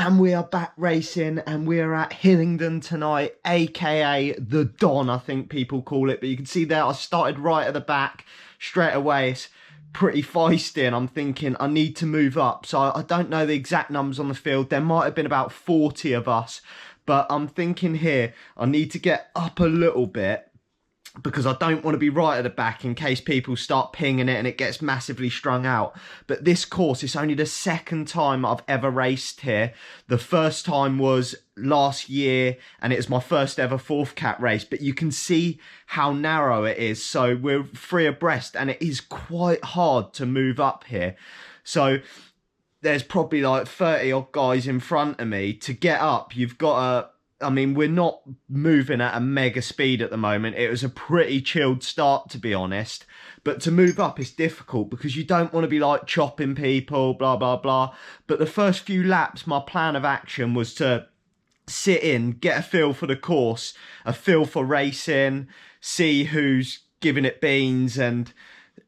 And we are back racing, and we are at Hillingdon tonight, aka the Don, I think people call it. But you can see there I started right at the back straight away. It's pretty feisty, and I'm thinking I need to move up. So I don't know the exact numbers on the field. There might have been about 40 of us, but I'm thinking here I need to get up a little bit, because I don't want to be right at the back in case people start pinging it and it gets massively strung out. But this course is only the second time I've ever raced here. The first time was last year, and it was my first ever fourth cat race. But you can see how narrow it is. So we're three abreast, and it is quite hard to move up here. So there's probably like 30 odd guys in front of me. To get up, you've got to... I mean, we're not moving at a mega speed at the moment. It was a pretty chilled start, to be honest. But to move up is difficult because you don't want to be like chopping people, blah, blah, blah. But the first few laps, my plan of action was to sit in, get a feel for the course, a feel for racing, see who's giving it beans, and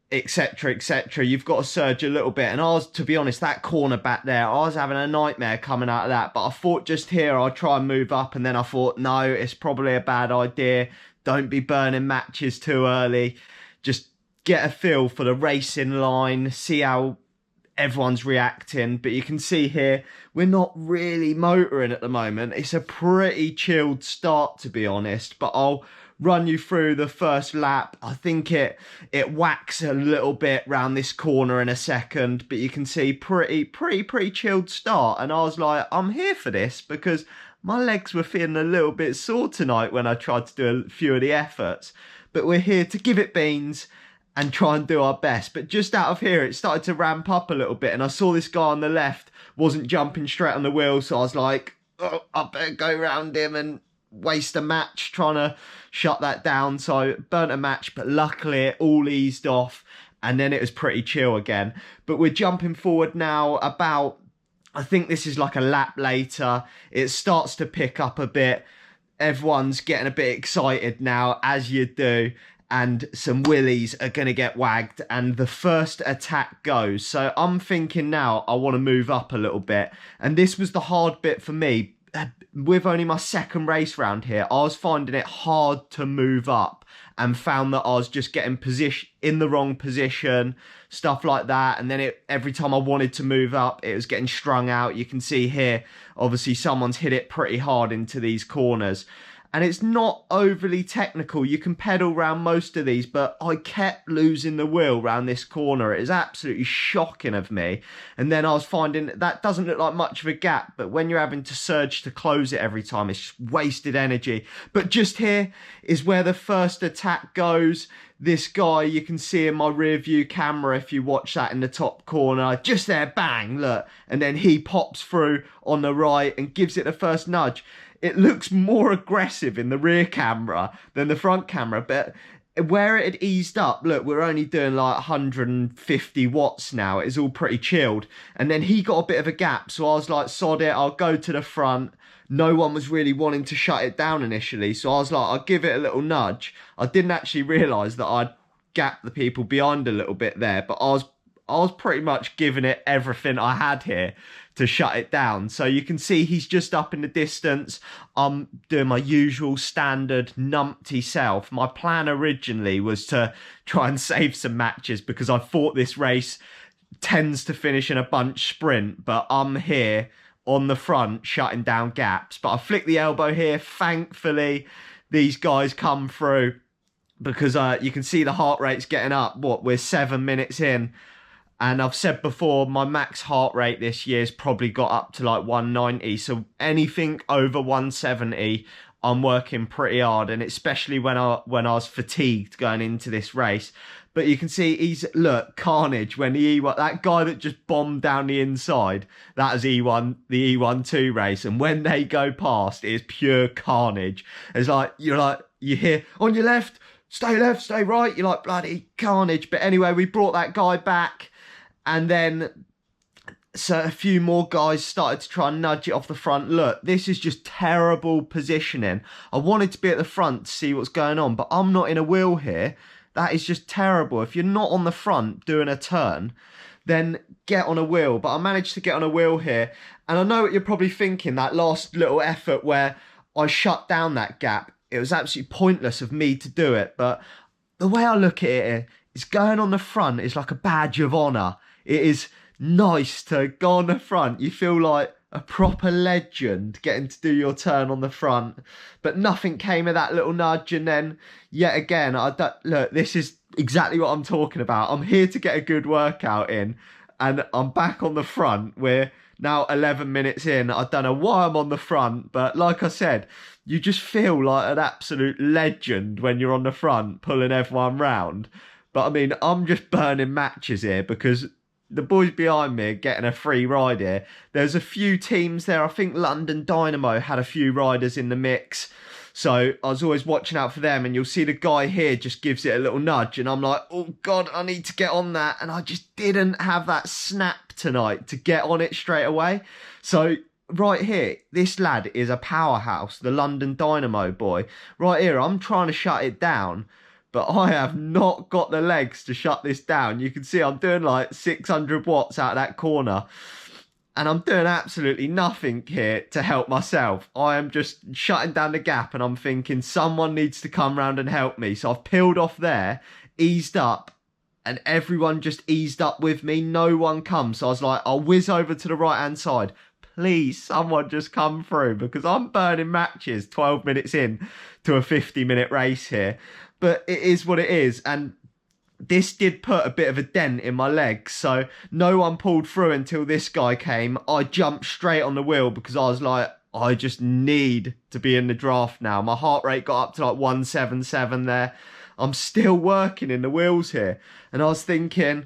etc, etc. You've got to surge a little bit. And I was, to be honest, that corner back there, I was having a nightmare coming out of that. But I thought just here I'd try and move up, and then I thought, no, it's probably a bad idea. Don't be burning matches too early. Just get a feel for the racing line, see how everyone's reacting. But you can see here, we're not really motoring at the moment. It's a pretty chilled start, to be honest. But I'll run you through the first lap. I think it whacks a little bit round this corner in a second, but you can see pretty chilled start. And I was like, I'm here for this, because my legs were feeling a little bit sore tonight when I tried to do a few of the efforts. But we're here to give it beans and try and do our best. But just out of here, it started to ramp up a little bit, and I saw this guy on the left wasn't jumping straight on the wheel, so I was like, oh, I better go round him and waste a match trying to shut that down. So I burnt a match, but luckily it all eased off, and then it was pretty chill again. But we're jumping forward now about, I think this is like a lap later. It starts to pick up a bit. Everyone's getting a bit excited now, as you do, and some willies are going to get wagged, and the first attack goes. So I'm thinking now I want to move up a little bit, and this was the hard bit for me. With only my second race round here, I was finding it hard to move up, and found that I was just getting in the wrong position, stuff like that. And then every time I wanted to move up, it was getting strung out. You can see here, obviously someone's hit it pretty hard into these corners. And it's not overly technical. You can pedal around most of these, but I kept losing the wheel around this corner. It is absolutely shocking of me. And then I was finding that doesn't look like much of a gap, but when you're having to surge to close it every time, it's just wasted energy. But just here is where the first attack goes. This guy, you can see in my rear view camera, if you watch that in the top corner, just there, bang, look. And then he pops through on the right and gives it the first nudge. It looks more aggressive in the rear camera than the front camera, but where it had eased up, look, we're only doing like 150 watts now. It's all pretty chilled. And then he got a bit of a gap, so I was like, sod it, I'll go to the front. No one was really wanting to shut it down initially, so I was like, I'll give it a little nudge. I didn't actually realise that I'd gapped the people behind a little bit there, but I was pretty much giving it everything I had here to shut it down. So you can see he's just up in the distance. I'm doing my usual standard numpty self. My plan originally was to try and save some matches, because I thought this race tends to finish in a bunch sprint, but I'm here on the front shutting down gaps. But I flick the elbow here. Thankfully, these guys come through, because you can see the heart rate's getting up. We're 7 minutes in. And I've said before, my max heart rate this year's probably got up to like 190. So anything over 170, I'm working pretty hard. And especially when I was fatigued going into this race. But you can see look, carnage when the E1, that guy that just bombed down the inside, that is the E1-2 race. And when they go past, it is pure carnage. It's like, you hear on your left, stay right. You're like, bloody carnage. But anyway, we brought that guy back. And then, so a few more guys started to try and nudge it off the front. Look, this is just terrible positioning. I wanted to be at the front to see what's going on, but I'm not in a wheel here. That is just terrible. If you're not on the front doing a turn, then get on a wheel. But I managed to get on a wheel here, And I know what you're probably thinking, that last little effort where I shut down that gap, it was absolutely pointless of me to do it. But the way I look at it is going on the front is like a badge of honour. It is nice to go on the front. You feel like a proper legend getting to do your turn on the front. But nothing came of that little nudge. And then yet again, look, this is exactly what I'm talking about. I'm here to get a good workout in, and I'm back on the front. We're now 11 minutes in. I don't know why I'm on the front, but like I said, you just feel like an absolute legend when you're on the front pulling everyone round. But I mean, I'm just burning matches here because the boys behind me are getting a free ride here. There's a few teams there. I think London Dynamo had a few riders in the mix. So I was always watching out for them, and you'll see the guy here just gives it a little nudge, and I'm like, oh God, I need to get on that. And I just didn't have that snap tonight to get on it straight away. So right here, this lad is a powerhouse, the London Dynamo boy. Right here, I'm trying to shut it down, but I have not got the legs to shut this down. You can see I'm doing like 600 watts out of that corner. And I'm doing absolutely nothing here to help myself. I am just shutting down the gap, and I'm thinking someone needs to come round and help me. So I've peeled off there, eased up, and everyone just eased up with me. No one comes. So I was like, I'll whiz over to the right-hand side. Please, someone just come through, because I'm burning matches 12 minutes in to a 50-minute race here. But it is what it is. And this did put a bit of a dent in my legs, so no one pulled through until this guy came. I jumped straight on the wheel because I was like, I just need to be in the draft now. My heart rate got up to like 177 there. I'm still working in the wheels here. And I was thinking,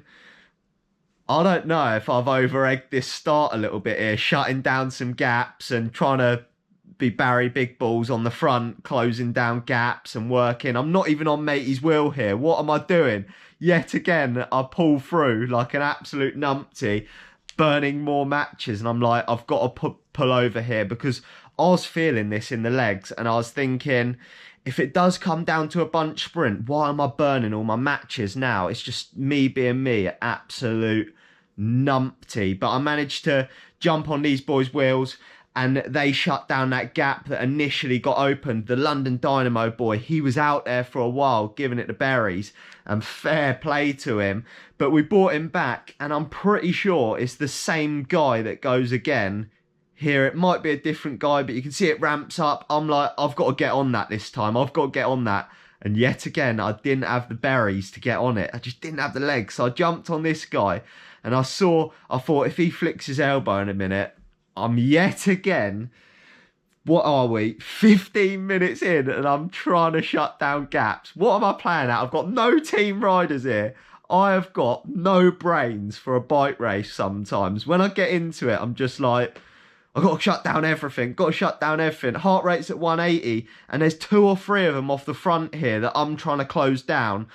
I don't know if I've over-egged this start a little bit here, shutting down some gaps and trying to be Barry Big Balls on the front, closing down gaps and working. I'm not even on matey's wheel here. What am I doing? Yet again, I pull through like an absolute numpty, burning more matches. And I'm like, I've got to pull over here, because I was feeling this in the legs. And I was thinking, if it does come down to a bunch sprint, why am I burning all my matches now? It's just me being me, absolute numpty. But I managed to jump on these boys' wheels, and they shut down that gap that initially got opened. The London Dynamo boy, he was out there for a while giving it the berries, and fair play to him. But we brought him back, and I'm pretty sure it's the same guy that goes again here. It might be a different guy, but you can see it ramps up. I'm like, I've got to get on that this time. I've got to get on that. And yet again, I didn't have the berries to get on it. I just didn't have the legs. So I jumped on this guy, and I thought if he flicks his elbow in a minute, I'm yet again, what are we, 15 minutes in, and I'm trying to shut down gaps. What am I playing at? I've got no team riders here. I have got no brains for a bike race sometimes. When I get into it, I'm just like, I've got to shut down everything. Heart rate's at 180, and there's 2 or 3 of them off the front here that I'm trying to close down.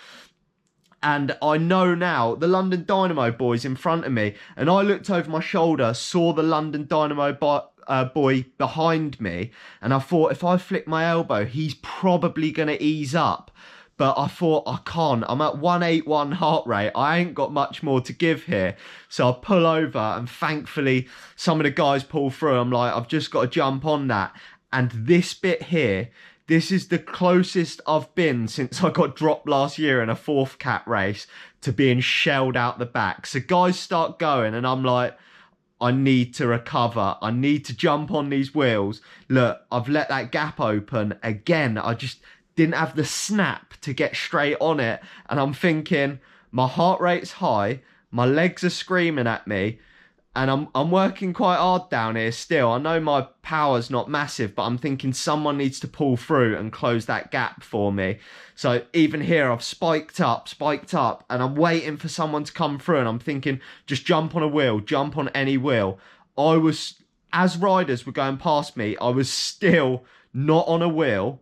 And I know now the London Dynamo boy's in front of me. And I looked over my shoulder, saw the London Dynamo boy behind me. And I thought, if I flick my elbow, he's probably going to ease up. But I thought, I can't. I'm at 181 heart rate. I ain't got much more to give here. So I pull over, and thankfully some of the guys pull through. I'm like, I've just got to jump on that. And this bit here, this is the closest I've been since I got dropped last year in a 4th cat race to being shelled out the back. So guys start going, and I'm like, I need to recover. I need to jump on these wheels. Look, I've let that gap open again. I just didn't have the snap to get straight on it. And I'm thinking, my heart rate's high. My legs are screaming at me. And I'm working quite hard down here still. I know my power's not massive, but I'm thinking someone needs to pull through and close that gap for me. So even here, I've spiked up, and I'm waiting for someone to come through. And I'm thinking, just jump on a wheel, jump on any wheel. As riders were going past me, I was still not on a wheel.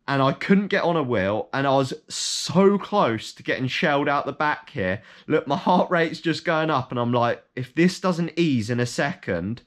And I couldn't get on a wheel, and I was so close to getting shelled out the back here. Look, my heart rate's just going up, and I'm like, if this doesn't ease in a second,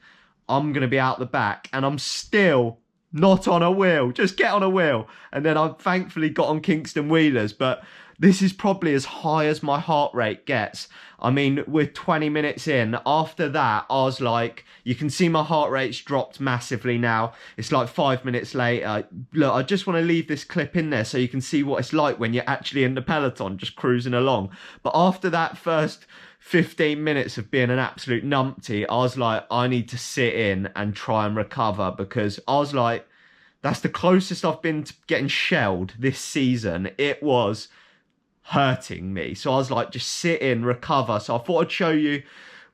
I'm going to be out the back. And I'm still not on a wheel. Just get on a wheel. And then I thankfully got on Kingston Wheelers, but this is probably as high as my heart rate gets. I mean, we're 20 minutes in. After that, I was like, you can see my heart rate's dropped massively now. It's like 5 minutes later. Look, I just want to leave this clip in there so you can see what it's like when you're actually in the Peloton, just cruising along. But after that first 15 minutes of being an absolute numpty, I was like, I need to sit in and try and recover, because I was like, that's the closest I've been to getting shelled this season. It was hurting me. So I was like, just sit in, recover. So I thought I'd show you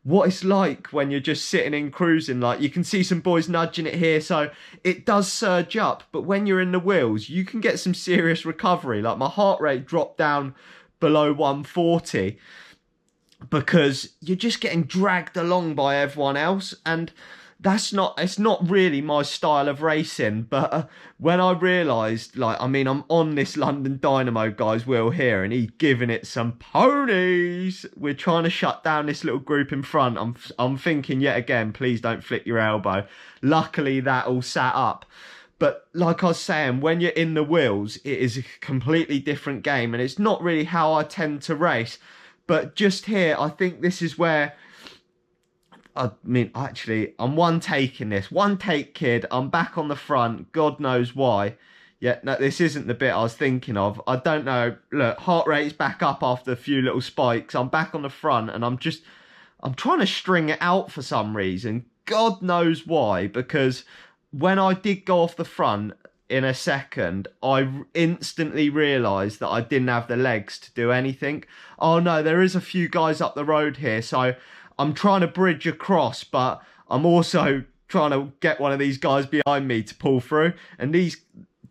what it's like when you're just sitting in cruising. Like, you can see some boys nudging it here, so it does surge up, but when you're in the wheels, you can get some serious recovery. Like, my heart rate dropped down below 140 because you're just getting dragged along by everyone else, and it's not really my style of racing. But when I realised, like, I mean, I'm on this London Dynamo guy's wheel here, and he's giving it some ponies. We're trying to shut down this little group in front. I'm thinking yet again, please don't flick your elbow. Luckily, that all sat up. But like I was saying, when you're in the wheels, it is a completely different game, and it's not really how I tend to race. But just here, I think this is where, I mean, actually, I'm one take kid. I'm back on the front. God knows why. Yeah, no, this isn't the bit I was thinking of. I don't know. Look, heart rate's back up after a few little spikes. I'm back on the front, and I'm trying to string it out for some reason. God knows why, because when I did go off the front in a second, I instantly realised that I didn't have the legs to do anything. Oh no, there is a few guys up the road here, so I'm trying to bridge across, but I'm also trying to get one of these guys behind me to pull through. And these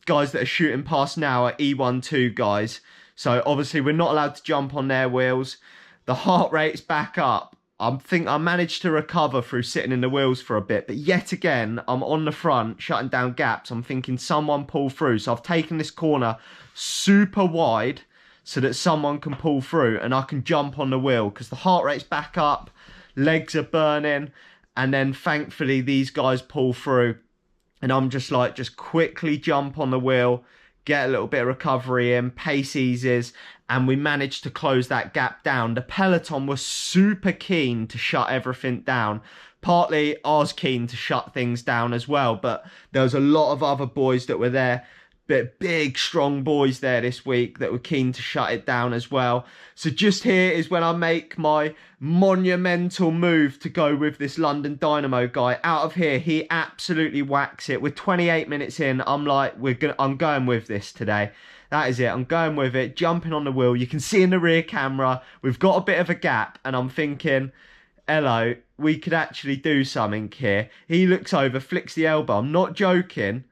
guys that are shooting past now are E12 guys. So obviously we're not allowed to jump on their wheels. The heart rate's back up. I think I managed to recover through sitting in the wheels for a bit. But yet again, I'm on the front, shutting down gaps. I'm thinking someone pull through. So I've taken this corner super wide so that someone can pull through and I can jump on the wheel, because the heart rate's back up. Legs are burning, and then thankfully these guys pull through, and I'm just like, just quickly jump on the wheel, get a little bit of recovery in, pace eases, and we managed to close that gap down. The Peloton was super keen to shut everything down. Partly I was keen to shut things down as well, but there was a lot of other boys that were there, big strong boys there this week that were keen to shut it down as well. So just here is when I make my monumental move to go with this London Dynamo guy. Out of here, he absolutely whacks it. We're 28 minutes in. I'm like, I'm going with this today. That is it. I'm going with it. Jumping on the wheel. You can see in the rear camera, we've got a bit of a gap, and I'm thinking, hello, we could actually do something here. He looks over, flicks the elbow. I'm not joking.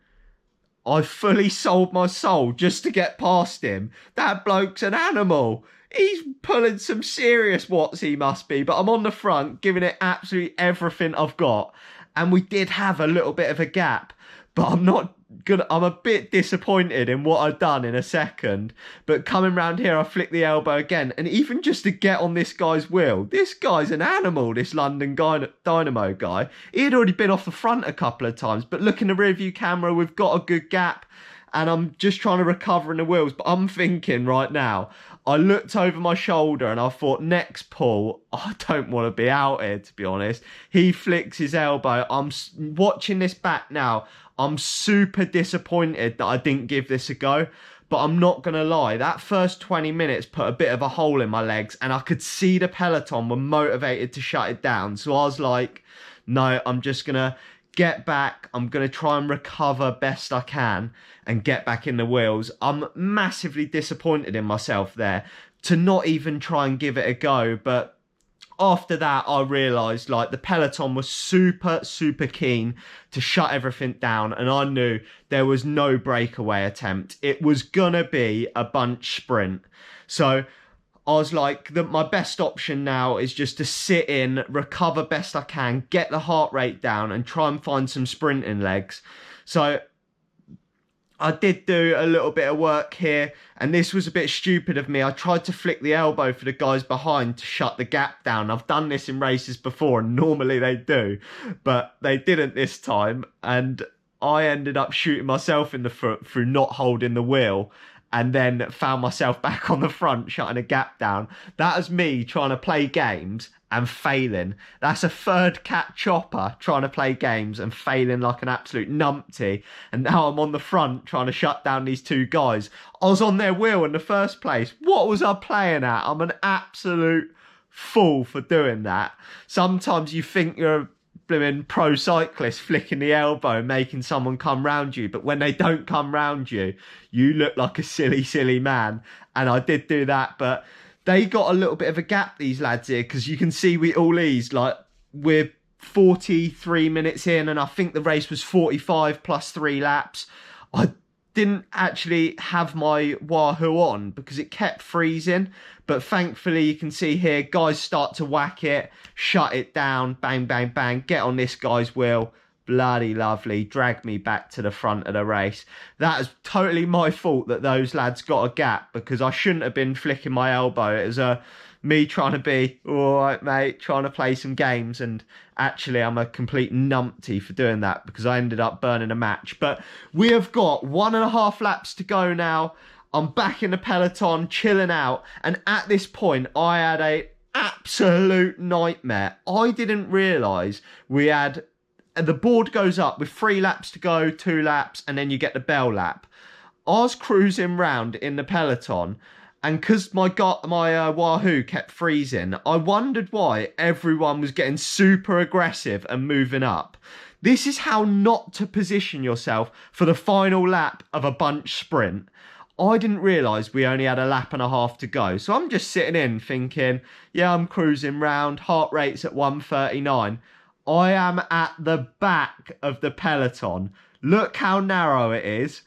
I fully sold my soul just to get past him. That bloke's an animal. He's pulling some serious watts, he must be. But I'm on the front, giving it absolutely everything I've got. And we did have a little bit of a gap. But I'm a bit disappointed in what I've done in a second. But coming round here, I flick the elbow again. And even just to get on this guy's wheel, this guy's an animal, this London Dynamo guy. He had already been off the front a couple of times. But look in the rear view camera, we've got a good gap. And I'm just trying to recover in the wheels. But I'm thinking right now, I looked over my shoulder and I thought, next pull, I don't want to be out here, to be honest. He flicks his elbow. I'm watching this back now. I'm super disappointed that I didn't give this a go. But I'm not going to lie, that first 20 minutes put a bit of a hole in my legs, and I could see the Peloton were motivated to shut it down. So I was like, no, I'm just going to get back. I'm going to try and recover best I can and get back in the wheels. I'm massively disappointed in myself there to not even try and give it a go. But after that, I realised, like, the Peloton was super keen to shut everything down, and I knew there was no breakaway attempt. It was gonna be a bunch sprint. So I was like, my best option now is just to sit in, recover best I can, get the heart rate down, and try and find some sprinting legs. So I did do a little bit of work here, and this was a bit stupid of me. I tried to flick the elbow for the guys behind to shut the gap down. I've done this in races before, and normally they do, but they didn't this time, and I ended up shooting myself in the foot through not holding the wheel. and then found myself back on the front, shutting a gap down. That was me trying to play games and failing. That's a third cat chopper trying to play games and failing like an absolute numpty. And now I'm on the front trying to shut down these two guys. I was on their wheel in the first place. What was I playing at? I'm an absolute fool for doing that. Sometimes you think you're a blooming pro cyclist flicking the elbow, making someone come round you, but when they don't come round you, you look like a silly man. And I did do that, but they got a little bit of a gap, these lads here, because you can see we all eased. Like, we're 43 minutes in, and I think the race was 45 plus 3 laps. I didn't actually have my Wahoo on because it kept freezing, but thankfully you can see here, guys start to whack it, shut it down, bang, bang, bang, get on this guy's wheel. Bloody lovely, dragged me back to the front of the race. That is totally my fault that those lads got a gap, because I shouldn't have been flicking my elbow. It was me trying to be, all right, mate, trying to play some games, and actually I'm a complete numpty for doing that because I ended up burning a match. But we have got 1.5 laps to go now. I'm back in the peloton, chilling out, and at this point I had a absolute nightmare. I didn't realise we had... the board goes up with 3 laps to go, 2 laps, and then you get the bell lap. I was cruising round in the peloton, and because my Wahoo kept freezing, I wondered why everyone was getting super aggressive and moving up. This is how not to position yourself for the final lap of a bunch sprint. I didn't realise we only had 1.5 laps to go. So I'm just sitting in thinking, yeah, I'm cruising round, heart rate's at 139. I am at the back of the peloton. Look how narrow it is.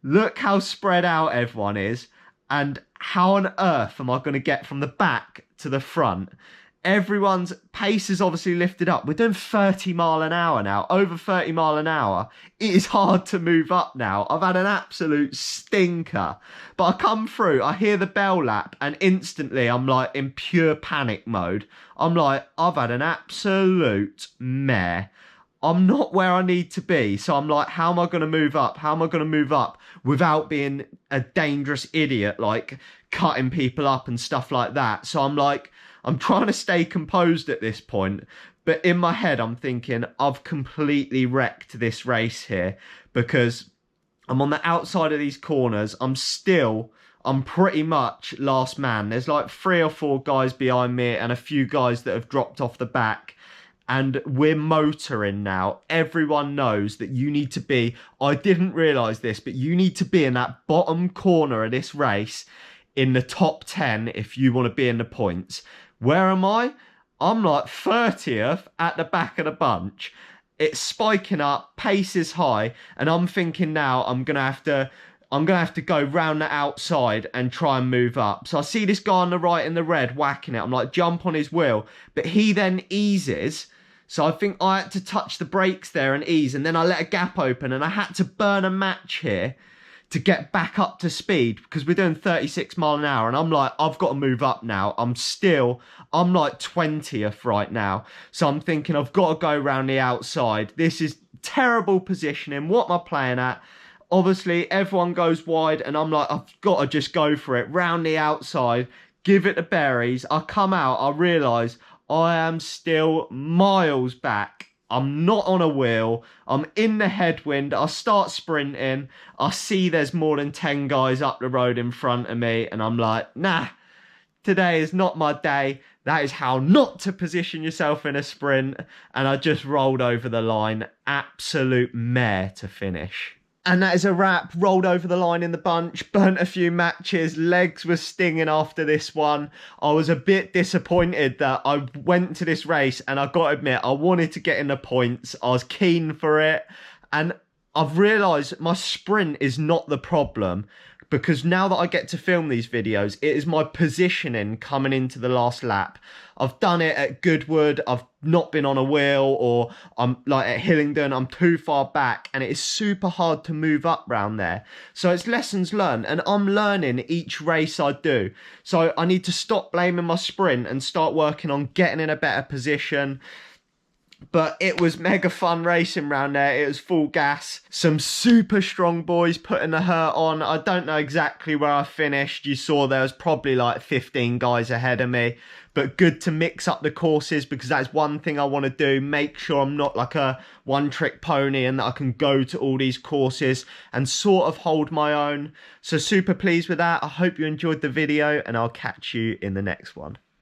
Look how spread out everyone is. And how on earth am I going to get from the back to the front? Everyone's pace is obviously lifted up. We're doing 30 mile an hour now, over 30 mile an hour. It is hard to move up now. I've had an absolute stinker. But I come through, I hear the bell lap, and instantly I'm like in pure panic mode. I'm like, I've had an absolute mare. I'm not where I need to be. So I'm like, how am I going to move up? How am I going to move up without being a dangerous idiot, like cutting people up and stuff like that? So I'm like, I'm trying to stay composed at this point, but in my head, I'm thinking I've completely wrecked this race here because I'm on the outside of these corners. I'm pretty much last man. There's like 3 or 4 guys behind me and a few guys that have dropped off the back. And we're motoring now. Everyone knows that you need to be, I didn't realise this, but you need to be in that bottom corner of this race in the top 10 if you want to be in the points. Where am I? I'm like 30th at the back of the bunch. It's spiking up, pace is high, and I'm thinking now I'm gonna have to go round the outside and try and move up. So I see this guy on the right in the red whacking it. I'm like, jump on his wheel, but he then eases. So I think I had to touch the brakes there and ease, and then I let a gap open, and I had to burn a match here to get back up to speed because we're doing 36 mile an hour, and I'm like, I've got to move up now. I'm like 20th right now. So I'm thinking I've got to go around the outside. This is terrible positioning. What am I playing at? Obviously, everyone goes wide, and I'm like, I've got to just go for it. Round the outside, give it the berries. I come out, I realise I am still miles back. I'm not on a wheel. I'm in the headwind. I start sprinting. I see there's more than 10 guys up the road in front of me. And I'm like, nah, today is not my day. That is how not to position yourself in a sprint. And I just rolled over the line. Absolute mare to finish. And that is a wrap. Rolled over the line in the bunch, burnt a few matches, legs were stinging after this one. I was a bit disappointed that I went to this race, and I got to admit, I wanted to get in the points. I was keen for it, and I've realised my sprint is not the problem, because now that I get to film these videos, it is my positioning coming into the last lap. I've done it at Goodwood, I've not been on a wheel, or I'm like at Hillingdon, I'm too far back, and it is super hard to move up round there. So it's lessons learned, and I'm learning each race I do. So I need to stop blaming my sprint and start working on getting in a better position. But it was mega fun racing around there. It was full gas. Some super strong boys putting the hurt on. I don't know exactly where I finished. You saw there was probably like 15 guys ahead of me. But good to mix up the courses, because that's one thing I want to do. Make sure I'm not like a one-trick pony and that I can go to all these courses and sort of hold my own. So super pleased with that. I hope you enjoyed the video, and I'll catch you in the next one.